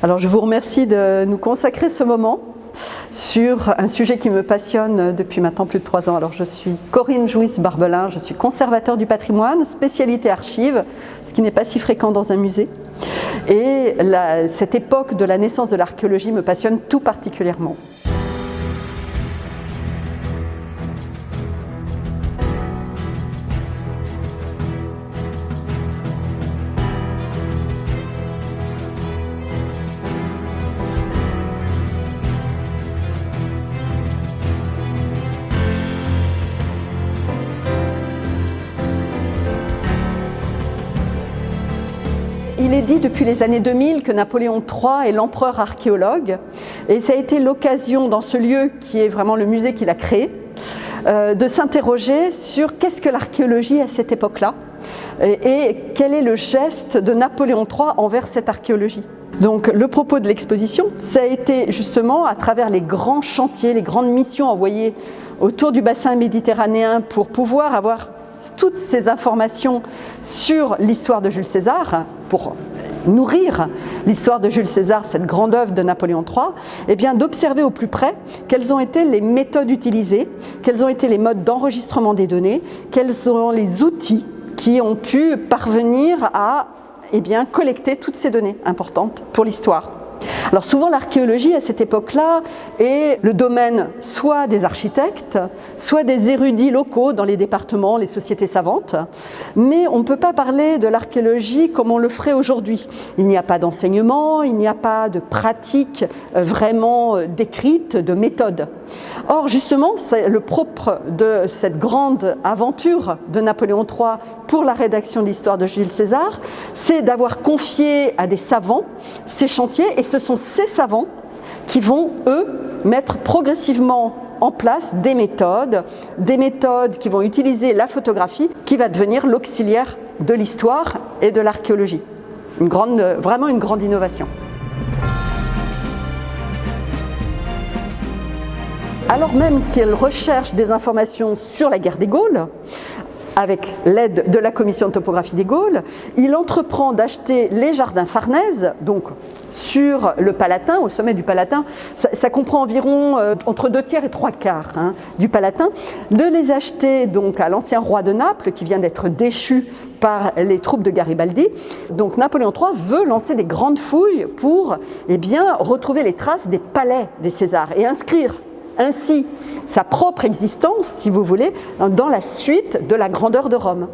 Alors je vous remercie de nous consacrer ce moment sur un sujet qui me passionne depuis maintenant plus de 3 ans. Alors je suis Corinne Jouisse-Barbelin, je suis conservateur du patrimoine, spécialité archives, ce qui n'est pas si fréquent dans un musée. Et cette époque de la naissance de l'archéologie me passionne tout particulièrement. Il est dit depuis les années 2000 que Napoléon III est l'empereur archéologue et ça a été l'occasion dans ce lieu qui est vraiment le musée qu'il a créé de s'interroger sur qu'est-ce que l'archéologie à cette époque-là et quel est le geste de Napoléon III envers cette archéologie. Donc le propos de l'exposition, ça a été justement à travers les grands chantiers, les grandes missions envoyées autour du bassin méditerranéen pour pouvoir avoir toutes ces informations sur l'histoire de Jules César, pour nourrir l'histoire de Jules César, cette grande œuvre de Napoléon III, et bien d'observer au plus près quelles ont été les méthodes utilisées, quels ont été les modes d'enregistrement des données, quels sont les outils qui ont pu parvenir à collecter toutes ces données importantes pour l'histoire. Alors souvent l'archéologie à cette époque-là est le domaine soit des architectes, soit des érudits locaux dans les départements, les sociétés savantes, mais on ne peut pas parler de l'archéologie comme on le ferait aujourd'hui. Il n'y a pas d'enseignement, il n'y a pas de pratique vraiment décrite, de méthode. Or justement, c'est le propre de cette grande aventure de Napoléon III pour la rédaction de l'histoire de Jules César, c'est d'avoir confié à des savants ces chantiers, et ce sont ces savants qui vont, eux, mettre progressivement en place des méthodes qui vont utiliser la photographie, qui va devenir l'auxiliaire de l'histoire et de l'archéologie. Vraiment une grande innovation. Alors même qu'il recherche des informations sur la guerre des Gaules, avec l'aide de la commission de topographie des Gaules, il entreprend d'acheter les jardins Farnèse, donc sur le Palatin, au sommet du Palatin, ça comprend environ entre 2/3 et 3/4 du Palatin, de les acheter donc à l'ancien roi de Naples qui vient d'être déchu par les troupes de Garibaldi. Donc Napoléon III veut lancer des grandes fouilles pour retrouver les traces des palais des Césars et inscrire ainsi sa propre existence, si vous voulez, dans la suite de la grandeur de Rome.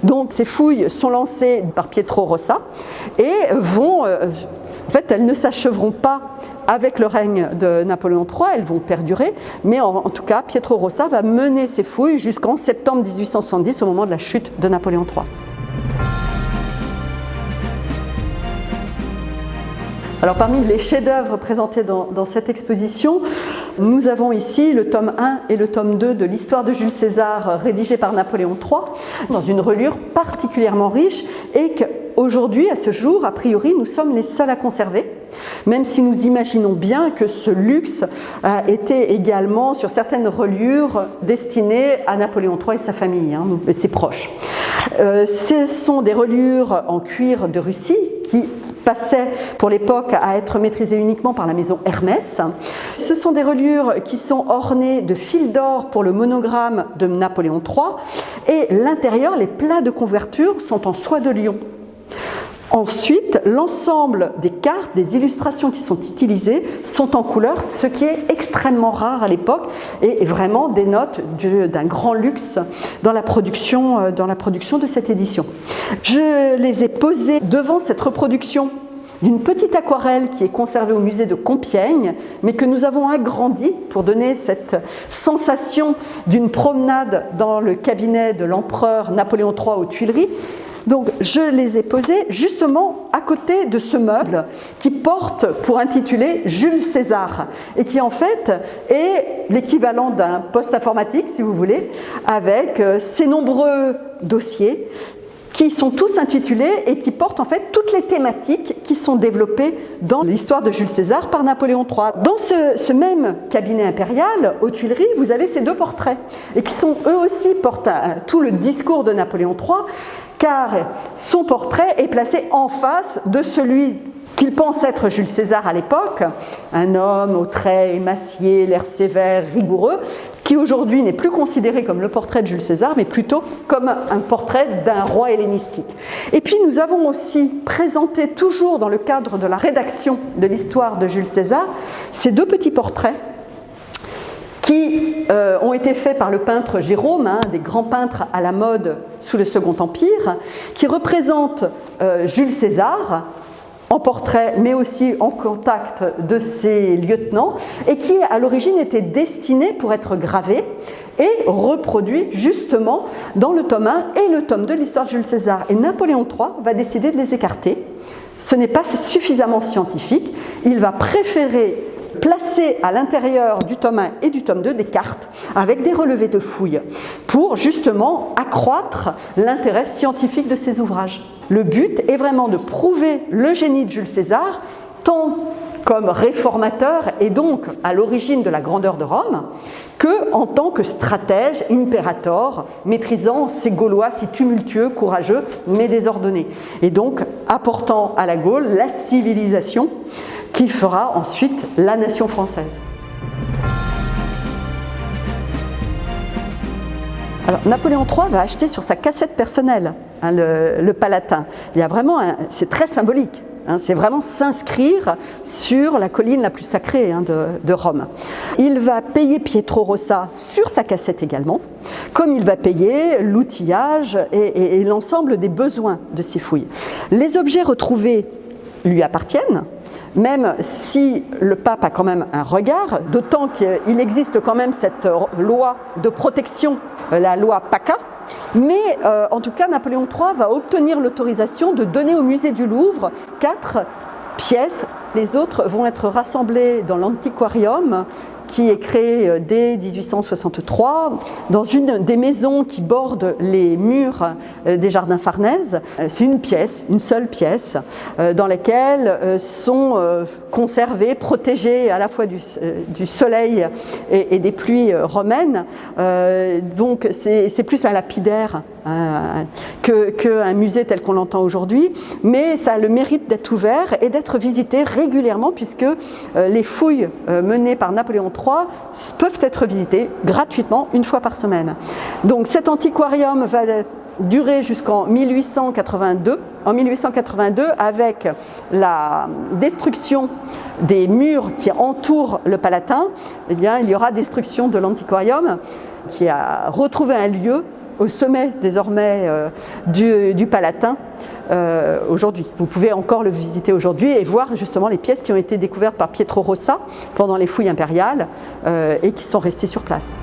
Donc ces fouilles sont lancées par Pietro Rossa et elles ne s'achèveront pas avec le règne de Napoléon III, elles vont perdurer, mais en tout cas, Pietro Rossa va mener ces fouilles jusqu'en septembre 1870, au moment de la chute de Napoléon III. Alors parmi les chefs-d'œuvre présentés dans cette exposition, nous avons ici le tome 1 et le tome 2 de l'histoire de Jules César rédigé par Napoléon III, dans une reliure particulièrement riche et qu'aujourd'hui, à ce jour, a priori, nous sommes les seuls à conserver, même si nous imaginons bien que ce luxe était également sur certaines reliures destinées à Napoléon III et sa famille, et ses proches. Ce sont des reliures en cuir de Russie qui passaient pour l'époque à être maîtrisées uniquement par la maison Hermès. Ce sont des reliures qui sont ornées de fils d'or pour le monogramme de Napoléon III et l'intérieur, les plats de couverture sont en soie de lion. Ensuite, l'ensemble des cartes, des illustrations qui sont utilisées sont en couleur, ce qui est extrêmement rare à l'époque et vraiment dénote d'un grand luxe dans la production de cette édition. Je les ai posées devant cette reproduction d'une petite aquarelle qui est conservée au musée de Compiègne, mais que nous avons agrandie pour donner cette sensation d'une promenade dans le cabinet de l'empereur Napoléon III aux Tuileries. Donc je les ai posés justement à côté de ce meuble qui porte pour intitulé Jules César et qui en fait est l'équivalent d'un poste informatique si vous voulez, avec ces nombreux dossiers qui sont tous intitulés et qui portent en fait toutes les thématiques qui sont développées dans l'histoire de Jules César par Napoléon III. Dans ce même cabinet impérial, aux Tuileries, vous avez ces deux portraits et qui sont eux aussi portent tout le discours de Napoléon III, car son portrait est placé en face de celui qu'il pense être Jules César à l'époque, un homme aux traits émaciés, l'air sévère, rigoureux, qui aujourd'hui n'est plus considéré comme le portrait de Jules César, mais plutôt comme un portrait d'un roi hellénistique. Et puis nous avons aussi présenté, toujours dans le cadre de la rédaction de l'histoire de Jules César, ces deux petits portraits qui ont été faits par le peintre Jérôme, un des grands peintres à la mode sous le Second Empire, qui représentent Jules César en portrait, mais aussi en contact de ses lieutenants, et qui à l'origine était destiné pour être gravé et reproduit justement dans le tome 1 et le tome 2 de l'histoire de Jules César. Et Napoléon III va décider de les écarter. Ce n'est pas suffisamment scientifique. Il va préférer placer à l'intérieur du tome 1 et du tome 2 des cartes avec des relevés de fouilles pour justement accroître l'intérêt scientifique de ces ouvrages. Le but est vraiment de prouver le génie de Jules César, tant comme réformateur et donc à l'origine de la grandeur de Rome, que en tant que stratège, impérator, maîtrisant ces Gaulois si tumultueux, courageux, mais désordonnés, et donc apportant à la Gaule la civilisation qui fera ensuite la nation française. Alors, Napoléon III va acheter sur sa cassette personnelle le Palatin. Il y a vraiment c'est très symbolique. C'est vraiment s'inscrire sur la colline la plus sacrée de Rome. Il va payer Pietro Rossa sur sa cassette également, comme il va payer l'outillage et l'ensemble des besoins de ces fouilles. Les objets retrouvés lui appartiennent, même si le pape a quand même un regard, d'autant qu'il existe quand même cette loi de protection, la loi PACA. Mais en tout cas, Napoléon III va obtenir l'autorisation de donner au musée du Louvre 4 pièces. Les autres vont être rassemblées dans l'antiquarium qui est créé dès 1863 dans une des maisons qui bordent les murs des jardins Farnèse. C'est une pièce, une seule pièce, dans laquelle sont conservés, protégés à la fois du soleil et des pluies romaines. Donc c'est plus un lapidaire qu'un musée tel qu'on l'entend aujourd'hui, mais ça a le mérite d'être ouvert et d'être visité régulièrement puisque les fouilles menées par Napoléon III peuvent être visitées gratuitement une fois par semaine. Donc cet antiquarium va durer jusqu'en 1882. En 1882, avec la destruction des murs qui entourent le Palatin, eh bien, il y aura destruction de l'antiquarium qui a retrouvé un lieu au sommet désormais du Palatin aujourd'hui. Vous pouvez encore le visiter aujourd'hui et voir justement les pièces qui ont été découvertes par Pietro Rossa pendant les fouilles impériales et qui sont restées sur place.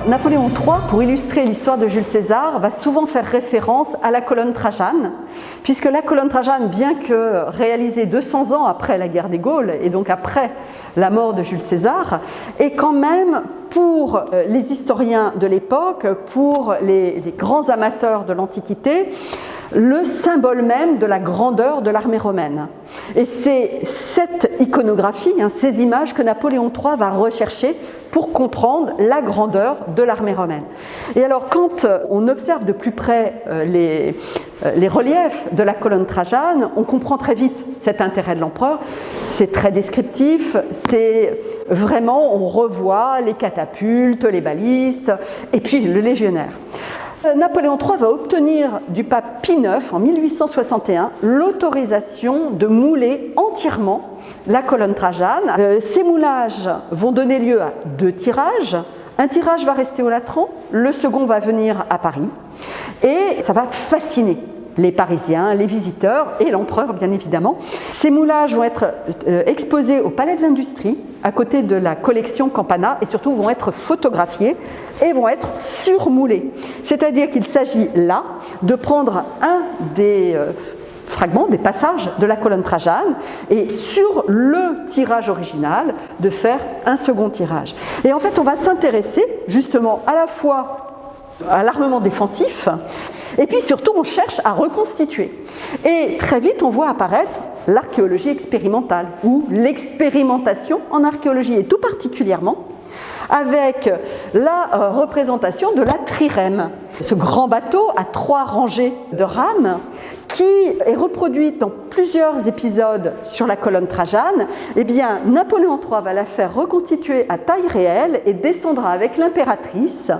Napoléon III, pour illustrer l'histoire de Jules César, va souvent faire référence à la colonne Trajane, puisque la colonne Trajane, bien que réalisée 200 ans après la guerre des Gaules, et donc après la mort de Jules César, est quand même, pour les historiens de l'époque, pour les grands amateurs de l'Antiquité, le symbole même de la grandeur de l'armée romaine. Et c'est cette iconographie, ces images que Napoléon III va rechercher pour comprendre la grandeur de l'armée romaine. Et alors quand on observe de plus près les reliefs de la colonne Trajane, on comprend très vite cet intérêt de l'empereur. C'est très descriptif, c'est vraiment, on revoit les catapultes, les balistes, et puis le légionnaire. Napoléon III va obtenir du pape Pie IX en 1861 l'autorisation de mouler entièrement la colonne Trajane. Ces moulages vont donner lieu à 2 tirages. Un tirage va rester au Latran, le second va venir à Paris et ça va fasciner les Parisiens, les visiteurs et l'empereur bien évidemment. Ces moulages vont être exposés au Palais de l'Industrie à côté de la collection Campana et surtout vont être photographiés et vont être surmoulés. C'est-à-dire qu'il s'agit là de prendre un des fragments, des passages de la colonne Trajane et sur le tirage original de faire un second tirage. Et en fait on va s'intéresser justement à la fois à l'armement défensif et puis surtout on cherche à reconstituer. Et très vite on voit apparaître l'archéologie expérimentale ou l'expérimentation en archéologie et tout particulièrement avec la représentation de la trirème. Ce grand bateau à 3 rangées de rames qui est reproduite dans plusieurs épisodes sur la colonne Trajane. Eh bien, Napoléon III va la faire reconstituer à taille réelle et descendra avec l'impératrice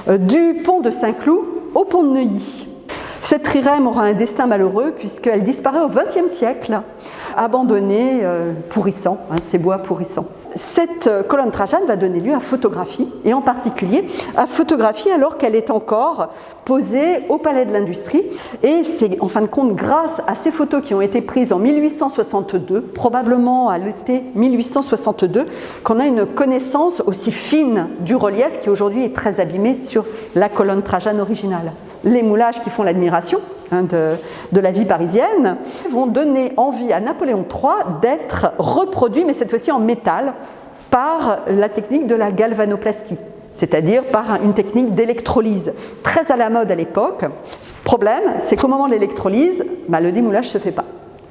du pont de Saint-Cloud au pont de Neuilly. Cette trirème aura un destin malheureux puisqu'elle disparaît au XXe siècle, abandonnée, pourrissant, ces bois pourrissants. Cette colonne Trajane va donner lieu à photographie, et en particulier à photographie alors qu'elle est encore posée au Palais de l'Industrie. Et c'est en fin de compte grâce à ces photos qui ont été prises en 1862, probablement à l'été 1862, qu'on a une connaissance aussi fine du relief qui aujourd'hui est très abîmé sur la colonne Trajane originale. Les moulages qui font l'admiration de la vie parisienne vont donner envie à Napoléon III d'être reproduit, mais cette fois-ci en métal, par la technique de la galvanoplastie, c'est-à-dire par une technique d'électrolyse, très à la mode à l'époque. Problème, c'est qu'au moment de l'électrolyse, le démoulage ne se fait pas.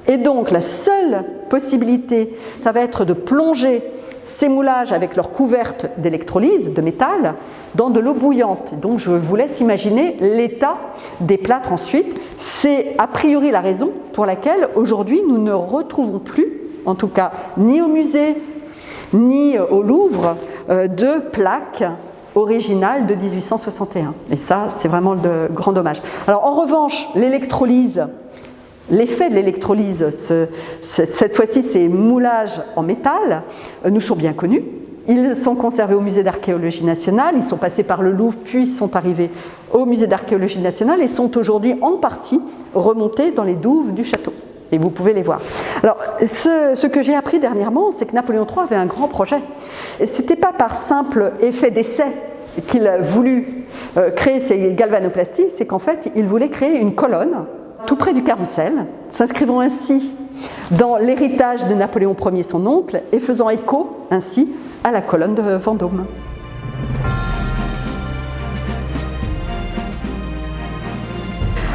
Et donc la seule possibilité, ça va être de plonger ces moulages avec leur couverte d'électrolyse, de métal, dans de l'eau bouillante. Donc je vous laisse imaginer l'état des plâtres ensuite. C'est a priori la raison pour laquelle aujourd'hui nous ne retrouvons plus, en tout cas ni au musée ni au Louvre, de plaques originales de 1861. Et ça, c'est vraiment de grand dommage. Alors en revanche, l'électrolyse, l'effet de l'électrolyse, cette fois-ci ces moulages en métal, nous sont bien connus. Ils sont conservés au musée d'archéologie nationale, ils sont passés par le Louvre, puis sont arrivés au musée d'archéologie nationale et sont aujourd'hui en partie remontés dans les douves du château. Et vous pouvez les voir. Alors, ce que j'ai appris dernièrement, c'est que Napoléon III avait un grand projet. Ce n'était pas par simple effet d'essai qu'il a voulu créer ces galvanoplasties, c'est qu'en fait, il voulait créer une colonne tout près du Carrousel, s'inscrivant ainsi dans l'héritage de Napoléon Ier, son oncle, et faisant écho ainsi à la colonne de Vendôme.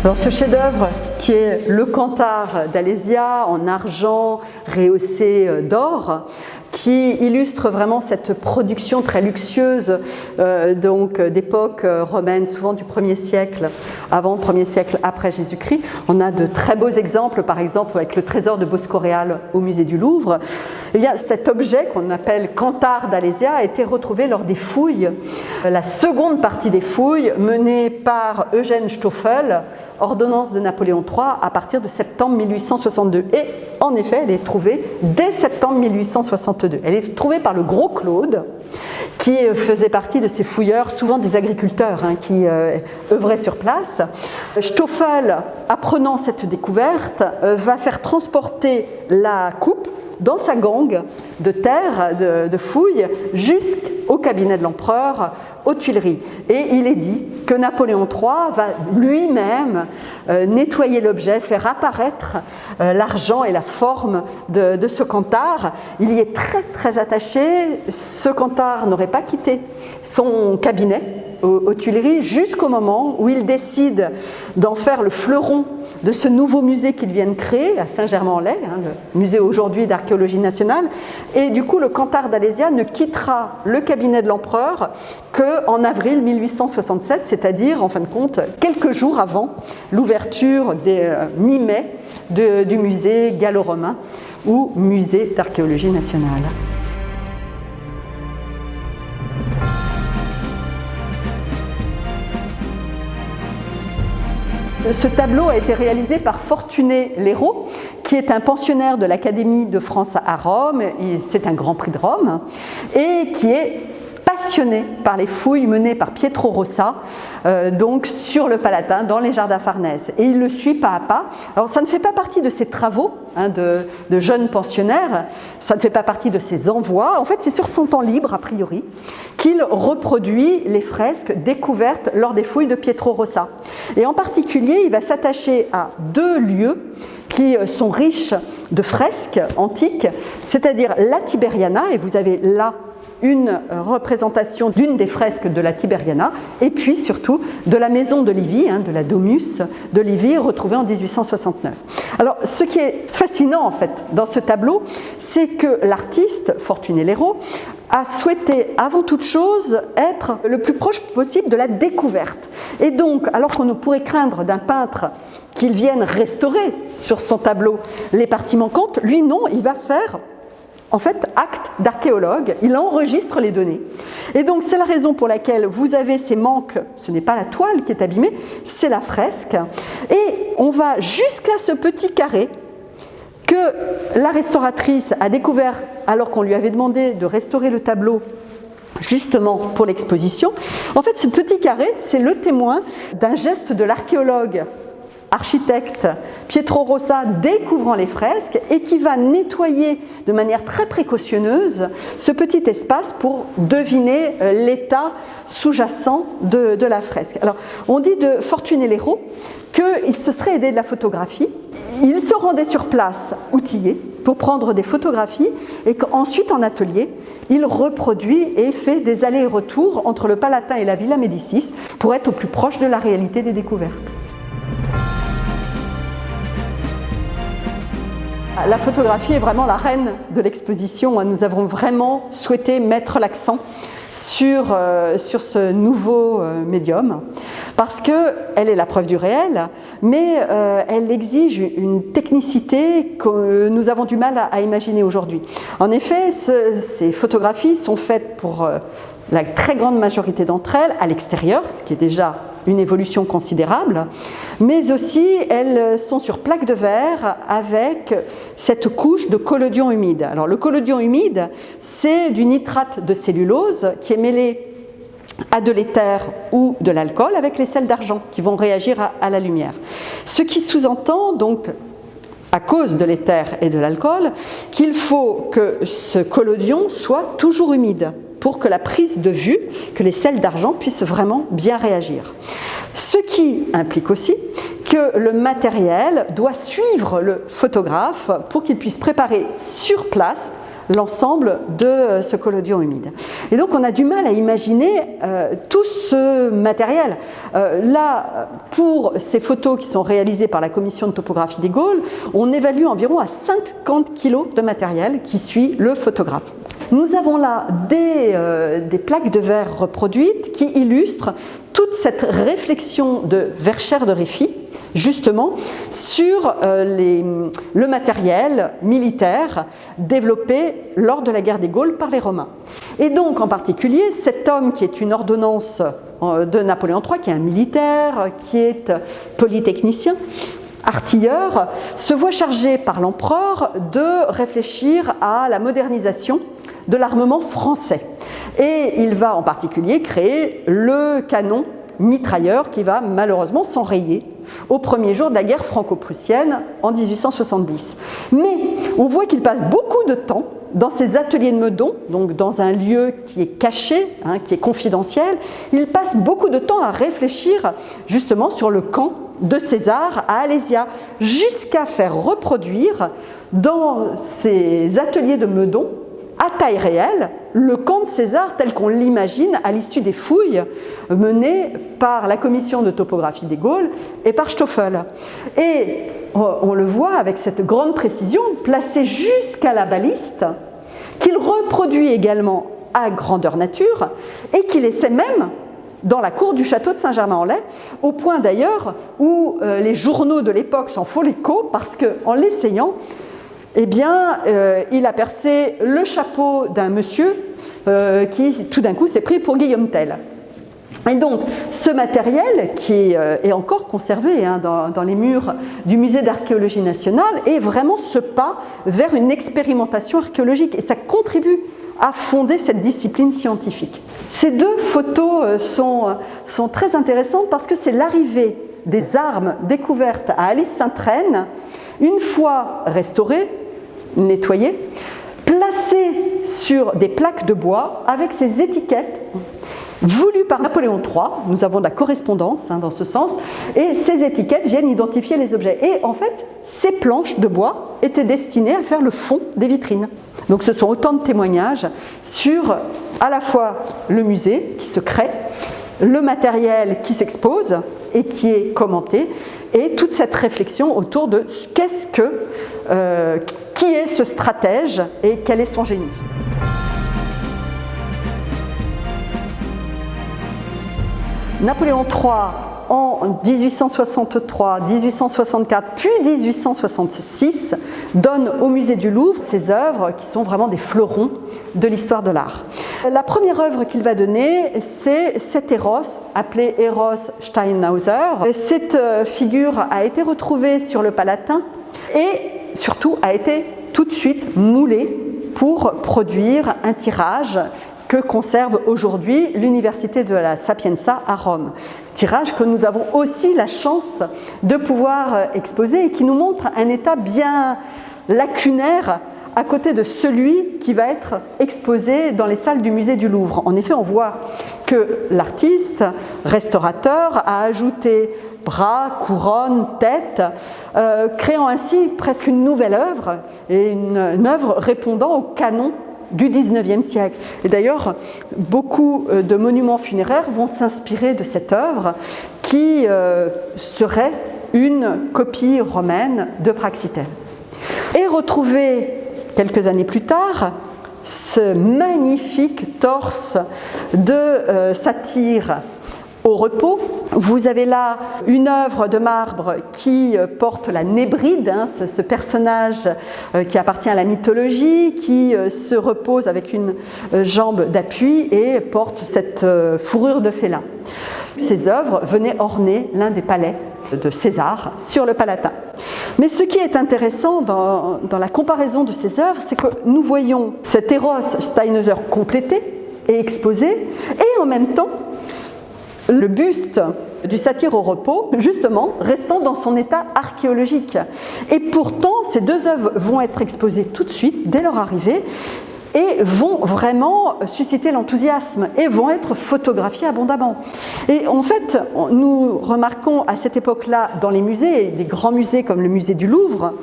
Alors ce chef-d'œuvre qui est le Cantar d'Alésia en argent rehaussé d'or, qui illustre vraiment cette production très luxueuse d'époque romaine, souvent du 1er siècle avant, 1er siècle après Jésus-Christ. On a de très beaux exemples, par exemple avec le trésor de Bosco-Réal au musée du Louvre. Eh bien, cet objet qu'on appelle Cantar d'Alésia a été retrouvé lors des fouilles, la seconde partie des fouilles menée par Eugène Stoffel, ordonnance de Napoléon III à partir de septembre 1862. Et en effet, elle est trouvée dès septembre 1862. Elle est trouvée par le Gros Claude, qui faisait partie de ces fouilleurs, souvent des agriculteurs qui œuvraient sur place. Stoffel, apprenant cette découverte, va faire transporter la coupe dans sa gangue de terre, de fouilles, jusqu'au cabinet de l'empereur, aux Tuileries. Et il est dit que Napoléon III va lui-même nettoyer l'objet, faire apparaître l'argent et la forme de ce cantar. Il y est très très attaché. Ce cantar n'aurait pas quitté son cabinet aux Tuileries jusqu'au moment où il décide d'en faire le fleuron de ce nouveau musée qu'ils viennent créer à Saint-Germain-en-Laye, le musée aujourd'hui d'archéologie nationale. Et du coup, le Cantar d'Alésia ne quittera le cabinet de l'empereur qu'en avril 1867, c'est-à-dire, en fin de compte, quelques jours avant l'ouverture mi-mai du musée gallo-romain ou musée d'archéologie nationale. Ce tableau a été réalisé par Fortuné Léraud, qui est un pensionnaire de l'Académie de France à Rome, c'est un Grand Prix de Rome, et qui est passionné par les fouilles menées par Pietro Rossa, donc sur le Palatin, dans les jardins Farnèse. Et il le suit pas à pas. Alors ça ne fait pas partie de ses travaux de jeune pensionnaire, ça ne fait pas partie de ses envois. En fait, c'est sur son temps libre, a priori, qu'il reproduit les fresques découvertes lors des fouilles de Pietro Rossa. Et en particulier, il va s'attacher à 2 lieux qui sont riches de fresques antiques, c'est-à-dire la Tiberiana, et vous avez là une représentation d'une des fresques de la Tiberiana, et puis surtout de la maison de Livy, de la Domus de Livy, retrouvée en 1869. Alors, ce qui est fascinant en fait dans ce tableau, c'est que l'artiste, Fortuné Léraud, a souhaité avant toute chose être le plus proche possible de la découverte. Et donc, alors qu'on ne pourrait craindre d'un peintre qu'il vienne restaurer sur son tableau les parties manquantes, lui non, il va faire en fait acte d'archéologue, il enregistre les données. Et donc c'est la raison pour laquelle vous avez ces manques, ce n'est pas la toile qui est abîmée, c'est la fresque. Et on va jusqu'à ce petit carré que la restauratrice a découvert alors qu'on lui avait demandé de restaurer le tableau justement pour l'exposition. En fait, ce petit carré, c'est le témoin d'un geste de l'archéologue architecte Pietro Rossa découvrant les fresques et qui va nettoyer de manière très précautionneuse ce petit espace pour deviner l'état sous-jacent de la fresque. Alors, on dit de Fortunellero qu'il se serait aidé de la photographie. Il se rendait sur place outillé pour prendre des photographies et qu'ensuite en atelier, il reproduit et fait des allers et retours entre le Palatin et la Villa Médicis pour être au plus proche de la réalité des découvertes. La photographie est vraiment la reine de l'exposition. Nous avons vraiment souhaité mettre l'accent sur ce nouveau médium parce qu'elle est la preuve du réel, mais elle exige une technicité que nous avons du mal à imaginer aujourd'hui. En effet, ces photographies sont faites pour la très grande majorité d'entre elles à l'extérieur, ce qui est déjà une évolution considérable, mais aussi elles sont sur plaque de verre avec cette couche de collodion humide. Alors le collodion humide, c'est du nitrate de cellulose qui est mêlé à de l'éther ou de l'alcool avec les sels d'argent qui vont réagir à la lumière. Ce qui sous-entend donc, à cause de l'éther et de l'alcool, qu'il faut que ce collodion soit toujours humide pour que la prise de vue, que les sels d'argent puissent vraiment bien réagir. Ce qui implique aussi que le matériel doit suivre le photographe pour qu'il puisse préparer sur place l'ensemble de ce collodion humide. Et donc on a du mal à imaginer tout ce matériel. Là, pour ces photos qui sont réalisées par la commission de topographie des Gaules, on évalue environ à 50 kg de matériel qui suit le photographe. Nous avons là des plaques de verre reproduites qui illustrent toute cette réflexion de Verschère de Riffi, justement, sur le matériel militaire développé lors de la guerre des Gaules par les Romains. Et donc, en particulier, cet homme qui est une ordonnance de Napoléon III, qui est un militaire, qui est polytechnicien, artilleur, se voit chargé par l'empereur de réfléchir à la modernisation de l'armement français. Et il va en particulier créer le canon mitrailleur qui va malheureusement s'enrayer au premier jour de la guerre franco-prussienne en 1870. Mais on voit qu'il passe beaucoup de temps dans ses ateliers de Meudon, donc dans un lieu qui est caché, qui est confidentiel. Il passe beaucoup de temps à réfléchir justement sur le camp de César à Alésia, jusqu'à faire reproduire dans ses ateliers de Meudon, à taille réelle, le camp de César tel qu'on l'imagine à l'issue des fouilles menées par la commission de topographie des Gaules et par Stoffel. Et on le voit avec cette grande précision, placé jusqu'à la baliste, qu'il reproduit également à grandeur nature et qu'il essaie même dans la cour du château de Saint-Germain-en-Laye, au point d'ailleurs où les journaux de l'époque s'en font l'écho parce qu'en l'essayant, eh bien, il a percé le chapeau d'un monsieur qui, tout d'un coup, s'est pris pour Guillaume Tell. Et donc, ce matériel, qui est encore conservé dans les murs du musée d'archéologie nationale, est vraiment ce pas vers une expérimentation archéologique. Et ça contribue à fonder cette discipline scientifique. Ces deux photos sont très intéressantes parce que c'est l'arrivée des armes découvertes à Alise-Sainte-Reine, une fois restaurées, nettoyées, placées sur des plaques de bois avec ces étiquettes voulues par Napoléon III. Nous avons de la correspondance dans ce sens, et ces étiquettes viennent identifier les objets. Et en fait, ces planches de bois étaient destinées à faire le fond des vitrines. Donc ce sont autant de témoignages sur à la fois le musée qui se crée, le matériel qui s'expose et qui est commenté, et toute cette réflexion autour de qui est ce stratège et quel est son génie. Napoléon III, en 1863, 1864, puis 1866, donne au musée du Louvre ces œuvres qui sont vraiment des fleurons de l'histoire de l'art. La première œuvre qu'il va donner, c'est cet Eros, appelé Eros Steinhauser. Cette figure a été retrouvée sur le Palatin et surtout a été tout de suite moulée pour produire un tirage que conserve aujourd'hui l'Université de la Sapienza à Rome. Tirage que nous avons aussi la chance de pouvoir exposer et qui nous montre un état bien lacunaire à côté de celui qui va être exposé dans les salles du musée du Louvre. En effet, on voit que l'artiste restaurateur a ajouté bras, couronne, tête, créant ainsi presque une nouvelle œuvre, et une œuvre répondant au canon du XIXe siècle. Et d'ailleurs, beaucoup de monuments funéraires vont s'inspirer de cette œuvre qui serait une copie romaine de Praxitèle. Et retrouvé quelques années plus tard, ce magnifique torse de satyre au repos. Vous avez là une œuvre de marbre qui porte la Nébride, ce personnage qui appartient à la mythologie, qui se repose avec une jambe d'appui et porte cette fourrure de félin. Ces œuvres venaient orner l'un des palais de César sur le Palatin. Mais ce qui est intéressant dans la comparaison de ces œuvres, c'est que nous voyons cet Eros Steinhauser complété et exposé, et en même temps le buste du satyre au repos, justement, restant dans son état archéologique. Et pourtant, ces deux œuvres vont être exposées tout de suite, dès leur arrivée, et vont vraiment susciter l'enthousiasme et vont être photographiées abondamment. Et en fait, nous remarquons à cette époque-là, dans les musées, des grands musées comme le musée du Louvre,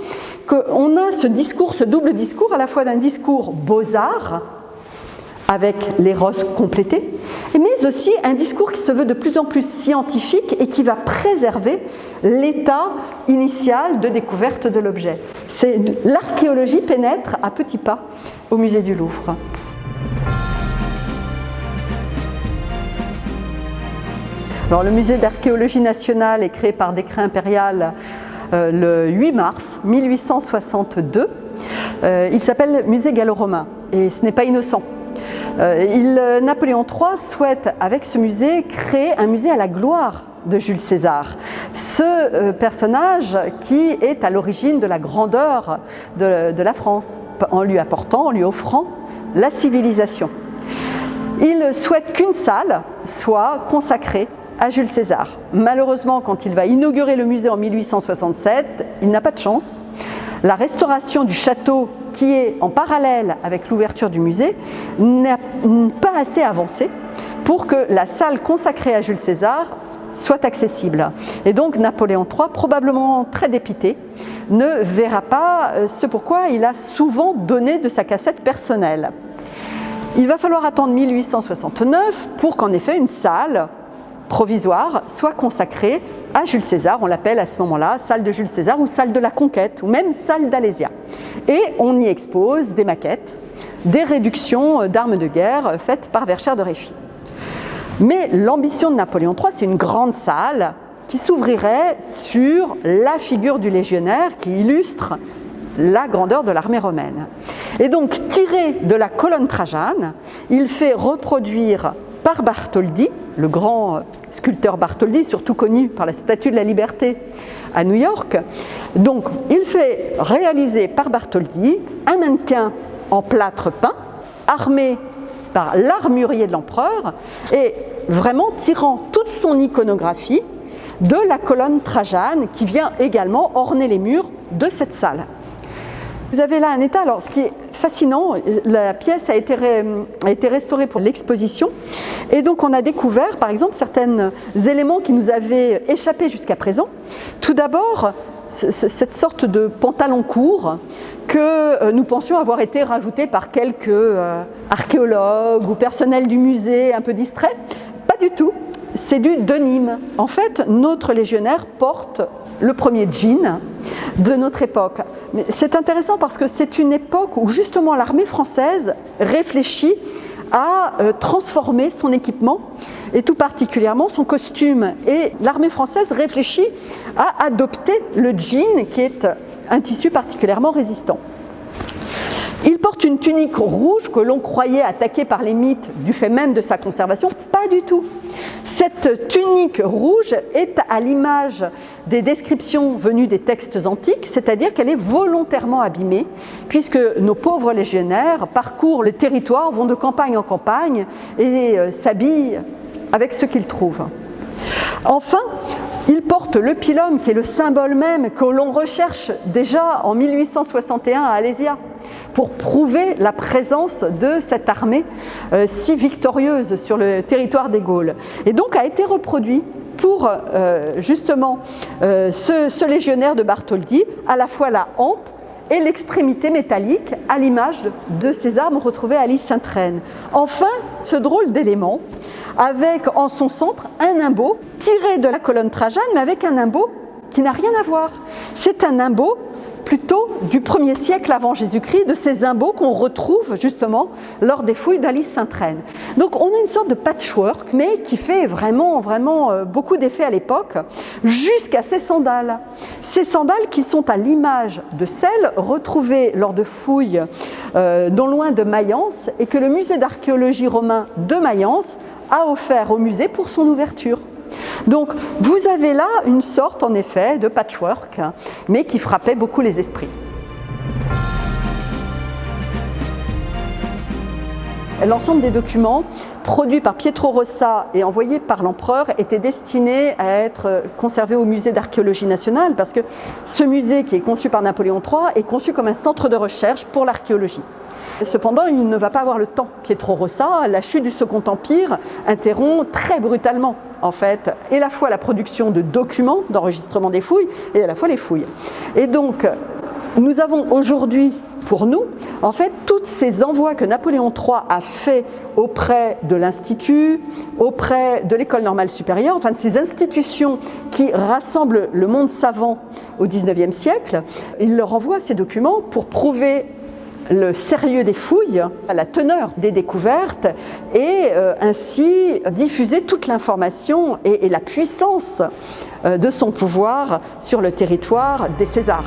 qu'on a ce discours, ce double discours, à la fois d'un discours beaux-arts, avec les roses complétées, mais aussi un discours qui se veut de plus en plus scientifique et qui va préserver l'état initial de découverte de l'objet. L'archéologie pénètre à petits pas au musée du Louvre. Alors, le musée d'archéologie nationale est créé par décret impérial le 8 mars 1862. Il s'appelle musée gallo-romain et ce n'est pas innocent. Napoléon III souhaite, avec ce musée, créer un musée à la gloire de Jules César. Ce personnage qui est à l'origine de la grandeur de la France, en lui apportant, en lui offrant la civilisation. Il souhaite qu'une salle soit consacrée à Jules César. Malheureusement, quand il va inaugurer le musée en 1867, il n'a pas de chance. La restauration du château, qui est en parallèle avec l'ouverture du musée, n'est pas assez avancée pour que la salle consacrée à Jules César soit accessible. Et donc Napoléon III, probablement très dépité, ne verra pas ce pourquoi il a souvent donné de sa cassette personnelle. Il va falloir attendre 1869 pour qu'en effet une salle provisoire soit consacrée à Jules César. On l'appelle à ce moment-là salle de Jules César ou salle de la Conquête ou même salle d'Alésia. Et on y expose des maquettes, des réductions d'armes de guerre faites par Verschère de Réfy. Mais l'ambition de Napoléon III, c'est une grande salle qui s'ouvrirait sur la figure du légionnaire qui illustre la grandeur de l'armée romaine. Et donc, tiré de la colonne Trajane, il fait reproduire par Bartholdi, le grand sculpteur Bartholdi, surtout connu par la Statue de la Liberté à New York. Donc, il fait réaliser par Bartholdi un mannequin en plâtre peint, armé par l'armurier de l'empereur, et vraiment tirant toute son iconographie de la colonne Trajane, qui vient également orner les murs de cette salle. Vous avez là un état, alors ce qui est fascinant, la pièce a été restaurée pour l'exposition et donc on a découvert par exemple certains éléments qui nous avaient échappé jusqu'à présent. Tout d'abord, cette sorte de pantalon court que nous pensions avoir été rajouté par quelques archéologues ou personnel du musée un peu distrait. Pas du tout, c'est du denim. En fait, notre légionnaire porte le premier jean de notre époque. Mais c'est intéressant parce que c'est une époque où justement l'armée française réfléchit a transformé son équipement et tout particulièrement son costume. Et l'armée française réfléchit à adopter le jean qui est un tissu particulièrement résistant. Il porte une tunique rouge que l'on croyait attaquée par les mythes du fait même de sa conservation. Pas du tout. Cette tunique rouge est à l'image des descriptions venues des textes antiques, c'est-à-dire qu'elle est volontairement abîmée, puisque nos pauvres légionnaires parcourent le territoire, vont de campagne en campagne et s'habillent avec ce qu'ils trouvent. Enfin, il porte le pilum, qui est le symbole même que l'on recherche déjà en 1861 à Alésia, pour prouver la présence de cette armée si victorieuse sur le territoire des Gaules. Et donc a été reproduit pour justement ce légionnaire de Bartholdi, à la fois la hampe et l'extrémité métallique, à l'image de ces armes retrouvées à Lys-Sainte-Reine. Enfin, ce drôle d'élément, avec en son centre un nimbo tiré de la colonne Trajane, mais avec un nimbo qui n'a rien à voir. C'est un nimbo plutôt du 1er siècle avant Jésus-Christ, de ces imbos qu'on retrouve justement lors des fouilles d'Alys-Sainte-Reine. Donc on a une sorte de patchwork, mais qui fait vraiment beaucoup d'effet à l'époque, jusqu'à ces sandales. Ces sandales qui sont à l'image de celles retrouvées lors de fouilles non loin de Mayence, et que le musée d'archéologie romain de Mayence a offert au musée pour son ouverture. Donc vous avez là une sorte en effet de patchwork, mais qui frappait beaucoup les esprits. L'ensemble des documents produits par Pietro Rossa et envoyés par l'empereur étaient destinés à être conservés au musée d'archéologie nationale, parce que ce musée qui est conçu par Napoléon III est conçu comme un centre de recherche pour l'archéologie. Cependant, il ne va pas avoir le temps. Pietro Rossa, la chute du Second Empire, interrompt très brutalement, en fait, et à la fois la production de documents d'enregistrement des fouilles, et à la fois les fouilles. Et donc, nous avons aujourd'hui, pour nous, en fait, tous ces envois que Napoléon III a faits auprès de l'Institut, auprès de l'École normale supérieure, enfin de ces institutions qui rassemblent le monde savant au XIXe siècle. Il leur envoie ces documents pour prouver le sérieux des fouilles, la teneur des découvertes, et ainsi diffuser toute l'information et la puissance de son pouvoir sur le territoire des Césars.